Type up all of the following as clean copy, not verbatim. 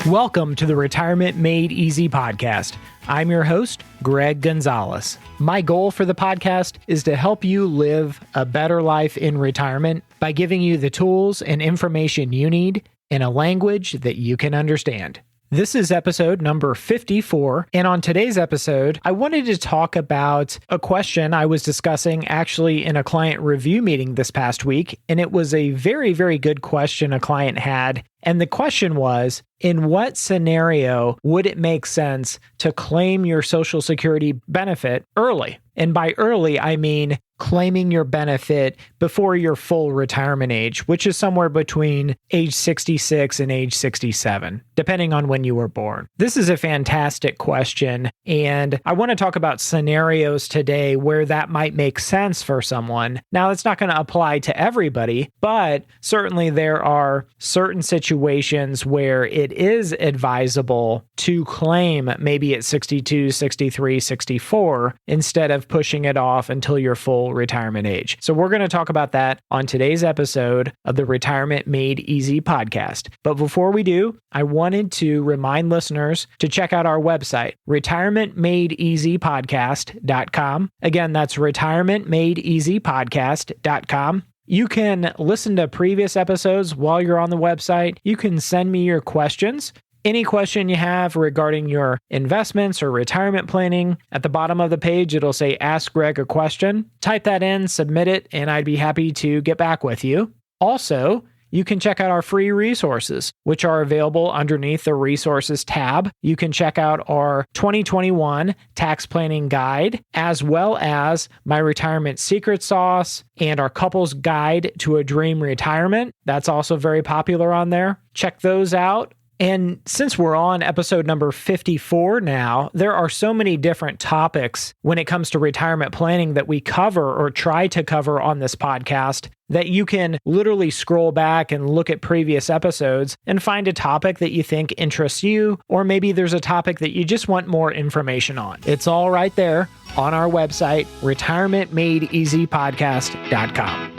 Welcome to the Retirement Made Easy podcast. I'm your host, Greg Gonzalez. My goal for the podcast is to help you live a better life in retirement by giving you the tools and information you need in a language that you can understand. This is episode number 54, and on today's episode, I wanted to talk about a question I was discussing actually in a client review meeting this past week, and it was a very, very good question a client had. And the question was, in what scenario would it make sense to claim your Social Security benefit early? And by early, I mean claiming your benefit before your full retirement age, which is somewhere between age 66 and age 67, depending on when you were born. This is a fantastic question, and I want to talk about scenarios today where that might make sense for someone. Now, it's not going to apply to everybody, but certainly there are certain situations where it is advisable to claim maybe at 62, 63, 64 instead of pushing it off until your full retirement age. So we're going to talk about that on today's episode of the Retirement Made Easy podcast. But before we do, I wanted to remind listeners to check out our website, retirementmadeeasypodcast.com. Again, that's retirementmadeeasypodcast.com. You can listen to previous episodes while you're on the website. You can send me your questions. Any question you have regarding your investments or retirement planning, at the bottom of the page, it'll say Ask Greg a Question. Type that in, submit it, and I'd be happy to get back with you. Also, you can check out our free resources, which are available underneath the Resources tab. You can check out our 2021 Tax Planning Guide, as well as my Retirement Secret Sauce and our Couples Guide to a Dream Retirement. That's also very popular on there. Check those out. And since we're on episode number 54 now, there are so many different topics when it comes to retirement planning that we cover or try to cover on this podcast that you can literally scroll back and look at previous episodes and find a topic that you think interests you, or maybe there's a topic that you just want more information on. It's all right there on our website, retirementmadeeasypodcast.com.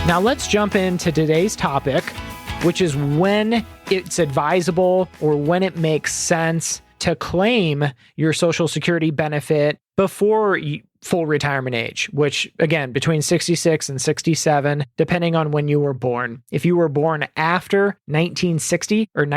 Now let's jump into today's topic, which is when it's advisable or when it makes sense to claim your Social Security benefit before full retirement age, which again, between 66 and 67, depending on when you were born. If you were born after 1960 or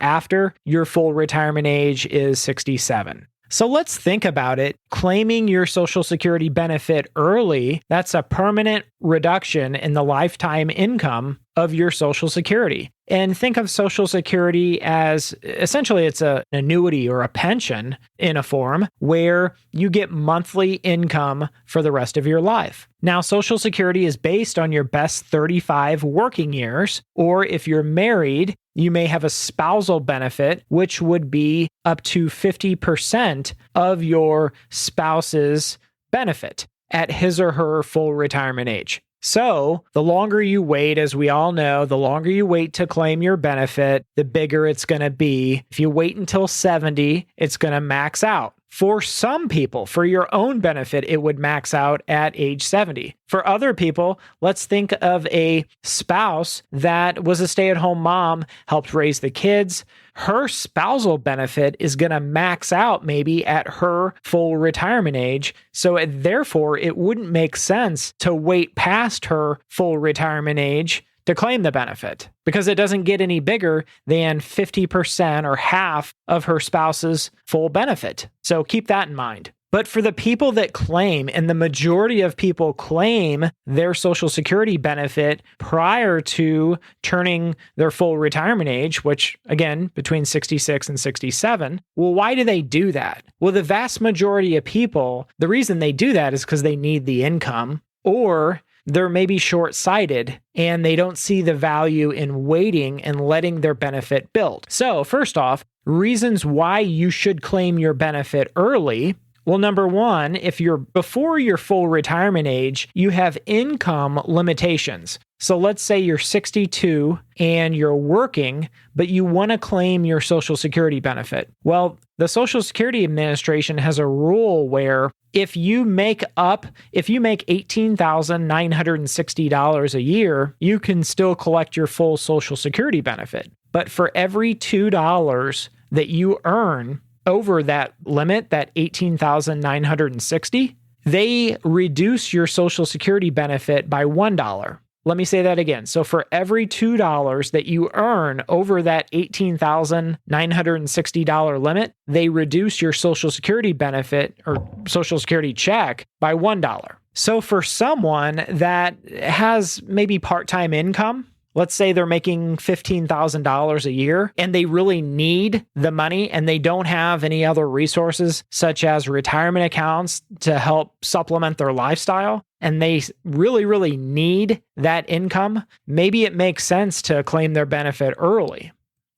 after, your full retirement age is 67. So let's think about it. Claiming your Social Security benefit early, that's a permanent reduction in the lifetime income of your Social Security. And think of Social Security as essentially it's an annuity or a pension in a form where you get monthly income for the rest of your life. Now, Social Security is based on your best 35 working years, or if you're married, you may have a spousal benefit, which would be up to 50% of your spouse's benefit at his or her full retirement age. So the longer you wait, as we all know, the longer you wait to claim your benefit, the bigger it's going to be. If you wait until 70, it's going to max out. For some people, for your own benefit, it would max out at age 70. For other people, let's think of a spouse that was a stay-at-home mom, helped raise the kids. Her spousal benefit is going to max out maybe at her full retirement age. So therefore, it wouldn't make sense to wait past her full retirement age to claim the benefit because it doesn't get any bigger than 50% or half of her spouse's full benefit. So keep that in mind. But for the people that claim, and the majority of people claim their Social Security benefit prior to turning their full retirement age, which again, between 66 and 67, well, why do they do that? Well, the vast majority of people, the reason they do that is because they need the income, or they're maybe short-sighted and they don't see the value in waiting and letting their benefit build. So first off, reasons why you should claim your benefit early. Well, number one, if you're before your full retirement age, you have income limitations. So let's say you're 62 and you're working, but you want to claim your Social Security benefit. Well, the Social Security Administration has a rule where if you make $18,960 a year, you can still collect your full Social Security benefit. But for every $2 that you earn over that limit, that $18,960, they reduce your Social Security benefit by $1. Let me say that again. So for every $2 that you earn over that $18,960 limit, they reduce your Social Security benefit or Social Security check by $1. So for someone that has maybe part-time income, let's say they're making $15,000 a year and they really need the money and they don't have any other resources such as retirement accounts to help supplement their lifestyle, and they really, really need that income, maybe it makes sense to claim their benefit early.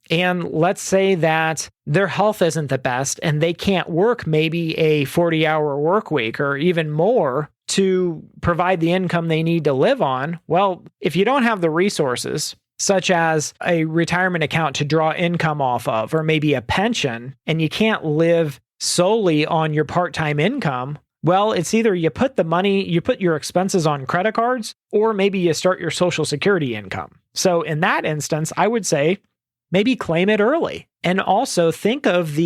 And let's say that their health isn't the best and they can't work maybe a 40-hour work week or even more to provide the income they need to live on. Well, if you don't have the resources, such as a retirement account to draw income off of, or maybe a pension, and you can't live solely on your part-time income, well, it's either you put your expenses on credit cards, or maybe you start your Social Security income. So in that instance, I would say maybe claim it early. And also think of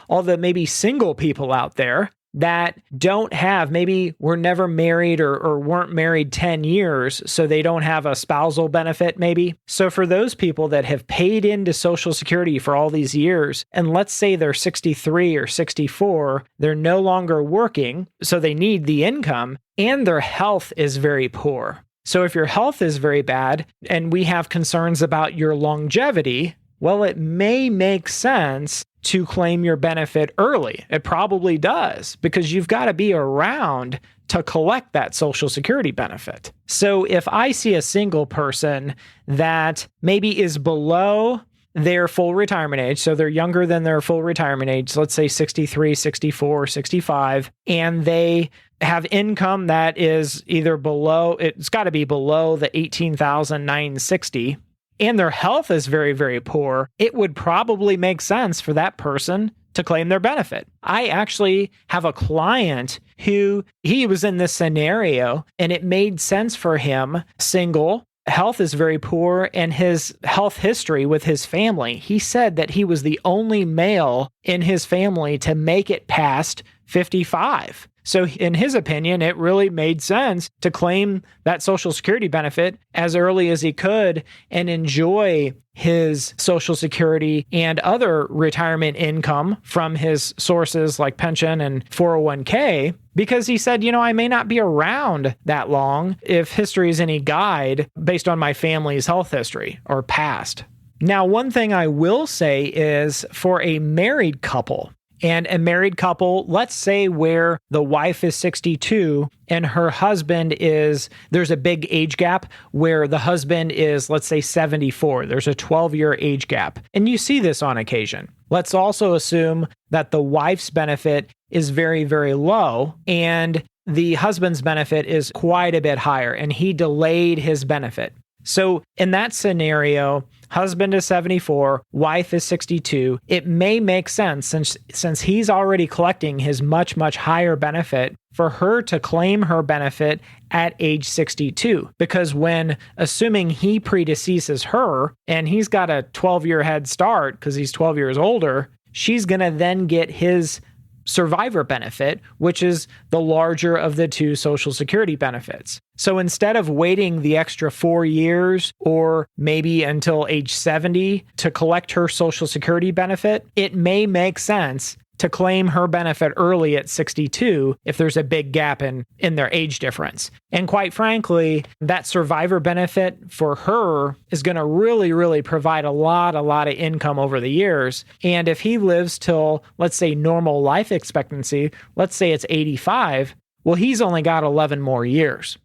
all the maybe single people out there that don't have, maybe were never married or weren't married 10 years, so they don't have a spousal benefit maybe. So for those people that have paid into Social Security for all these years, and let's say they're 63 or 64, they're no longer working, so they need the income, and their health is very poor. So if your health is very bad, and we have concerns about your longevity, well, it may make sense to claim your benefit early. It probably does, because you've got to be around to collect that Social Security benefit. So if I see a single person that maybe is below their full retirement age, so they're younger than their full retirement age, let's say 63, 64, 65, and they have income that is either it's got to be below the $18,960, and their health is very, very poor, it would probably make sense for that person to claim their benefit. I actually have a client who he was in this scenario and it made sense for him, single, health is very poor, and his health history with his family. He said that he was the only male in his family to make it past 55. So in his opinion, it really made sense to claim that Social Security benefit as early as he could and enjoy his Social Security and other retirement income from his sources like pension and 401k, because he said, I may not be around that long if history is any guide based on my family's health history or past. Now, one thing I will say is for a married couple, and a married couple, let's say where the wife is 62 and her husband there's a big age gap where the husband is, let's say 74. There's a 12-year age gap. And you see this on occasion. Let's also assume that the wife's benefit is very, very low and the husband's benefit is quite a bit higher and he delayed his benefit. So in that scenario, husband is 74, wife is 62. It may make sense since he's already collecting his much, much higher benefit for her to claim her benefit at age 62. Because assuming he predeceases her and he's got a 12-year head start because he's 12 years older, she's going to then get his survivor benefit, which is the larger of the two Social Security benefits. So instead of waiting the extra 4 years or maybe until age 70 to collect her Social Security benefit, it may make sense to claim her benefit early at 62 if there's a big gap in their age difference. And quite frankly, that survivor benefit for her is going to really, really provide a lot of income over the years. And if he lives till, let's say, normal life expectancy, let's say it's 85, well, he's only got 11 more years.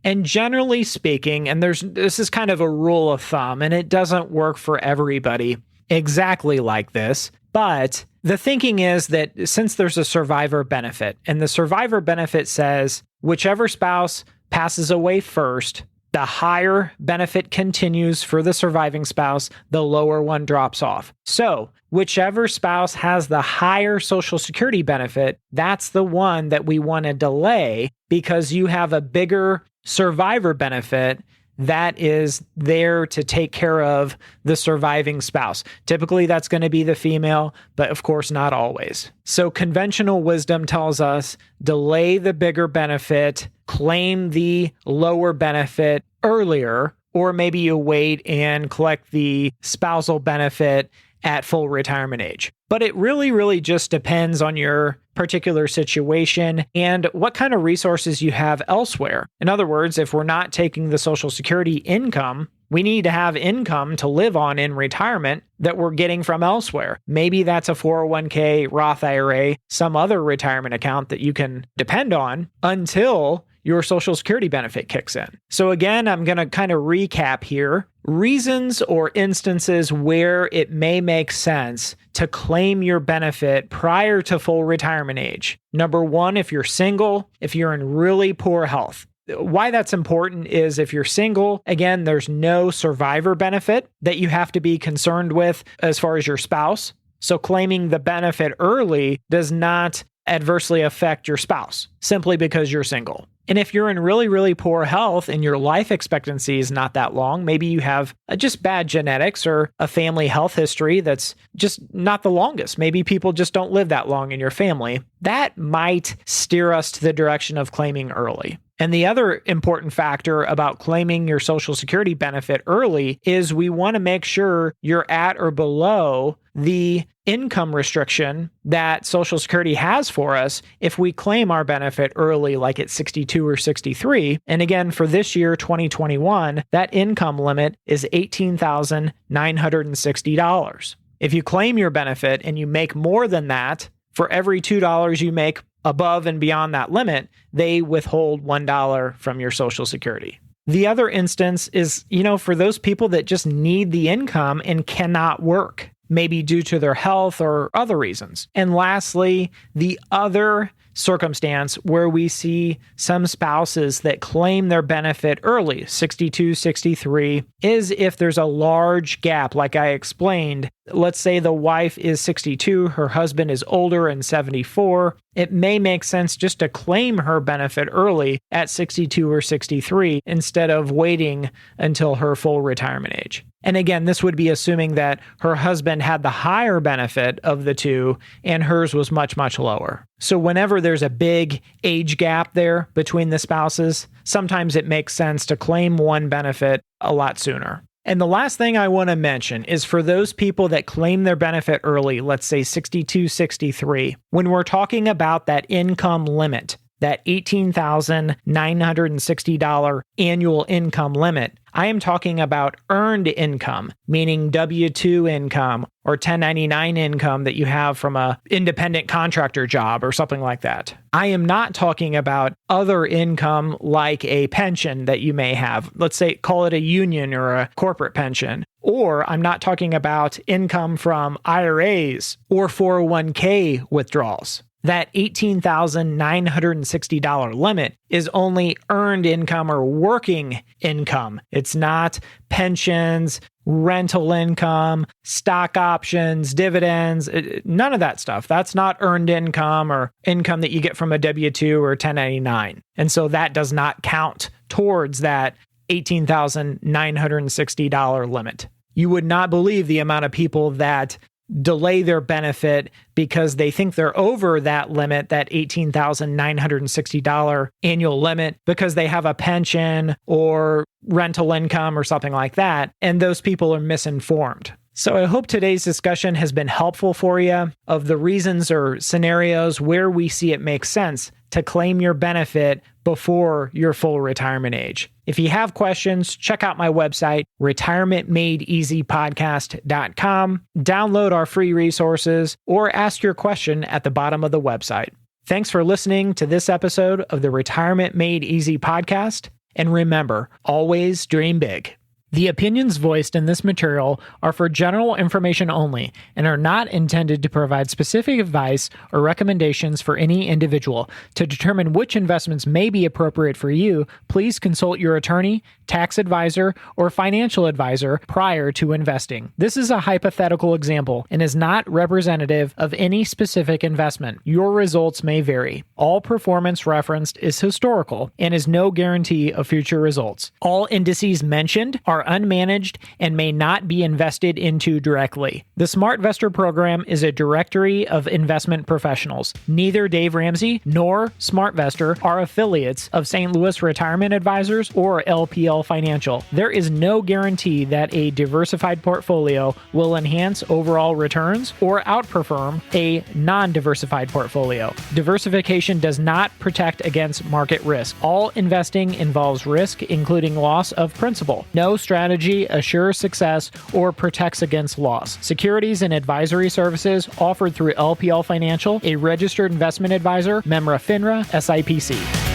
And generally speaking, and this is kind of a rule of thumb, and it doesn't work for everybody exactly like this, but the thinking is that since there's a survivor benefit, and the survivor benefit says whichever spouse passes away first, The higher benefit continues for the surviving spouse, the lower one drops off. So, whichever spouse has the higher Social Security benefit, that's the one that we want to delay because you have a bigger survivor benefit that is there to take care of the surviving spouse. Typically, that's going to be the female, but of course, not always. So conventional wisdom tells us delay the bigger benefit, claim the lower benefit earlier, or maybe you wait and collect the spousal benefit at full retirement age. But it really just depends on your particular situation and what kind of resources you have elsewhere. In other words, if we're not taking the Social Security income, we need to have income to live on in retirement that we're getting from elsewhere. Maybe that's a 401k, Roth IRA, some other retirement account that you can depend on until your Social Security benefit kicks in. So again, I'm going to kind of recap here. Reasons or instances where it may make sense to claim your benefit prior to full retirement age. Number one, if you're single, if you're in really poor health. Why that's important is if you're single, again, there's no survivor benefit that you have to be concerned with as far as your spouse. So claiming the benefit early does not adversely affect your spouse simply because you're single. And if you're in really poor health and your life expectancy is not that long, maybe you have just bad genetics or a family health history that's just not the longest. Maybe people just don't live that long in your family. That might steer us to the direction of claiming early. And the other important factor about claiming your Social Security benefit early is we want to make sure you're at or below the income restriction that Social Security has for us if we claim our benefit early, like at 62 or 63. And again, for this year, 2021, that income limit is $18,960. If you claim your benefit and you make more than that, for every $2 you make above and beyond that limit, they withhold $1 from your Social Security. The other instance is, for those people that just need the income and cannot work, maybe due to their health or other reasons. And lastly, the other circumstance where we see some spouses that claim their benefit early, 62, 63, is if there's a large gap, like I explained. Let's say the wife is 62, her husband is older and 74. It may make sense just to claim her benefit early at 62 or 63 instead of waiting until her full retirement age. And again, this would be assuming that her husband had the higher benefit of the two and hers was much lower. So whenever there's a big age gap there between the spouses, sometimes it makes sense to claim one benefit a lot sooner. And the last thing I want to mention is for those people that claim their benefit early, let's say 62, 63, when we're talking about that income limit, that $18,960 annual income limit, I am talking about earned income, meaning W-2 income or 1099 income that you have from an independent contractor job or something like that. I am not talking about other income like a pension that you may have. Let's say, call it a union or a corporate pension. Or I'm not talking about income from IRAs or 401k withdrawals. That $18,960 limit is only earned income or working income. It's not pensions, rental income, stock options, dividends, none of that stuff. That's not earned income or income that you get from a W-2 or 1099. And so that does not count towards that $18,960 limit. You would not believe the amount of people that delay their benefit because they think they're over that limit, that $18,960 annual limit, because they have a pension or rental income or something like that. And those people are misinformed. So I hope today's discussion has been helpful for you of the reasons or scenarios where we see it makes sense to claim your benefit before your full retirement age. If you have questions, check out my website, retirementmadeeasypodcast.com. Download our free resources or ask your question at the bottom of the website. Thanks for listening to this episode of the Retirement Made Easy podcast. And remember, always dream big. The opinions voiced in this material are for general information only and are not intended to provide specific advice or recommendations for any individual. To determine which investments may be appropriate for you, please consult your attorney, tax advisor, or financial advisor prior to investing. This is a hypothetical example and is not representative of any specific investment. Your results may vary. All performance referenced is historical and is no guarantee of future results. All indices mentioned are unmanaged and may not be invested into directly. The SmartVestor program is a directory of investment professionals. Neither Dave Ramsey nor SmartVestor are affiliates of St. Louis Retirement Advisors or LPL Financial. There is no guarantee that a diversified portfolio will enhance overall returns or outperform a non-diversified portfolio. Diversification does not protect against market risk. All investing involves risk, including loss of principal. No strategy assures success or protects against loss. Securities and advisory services offered through LPL Financial, a registered investment advisor, member FINRA, SIPC.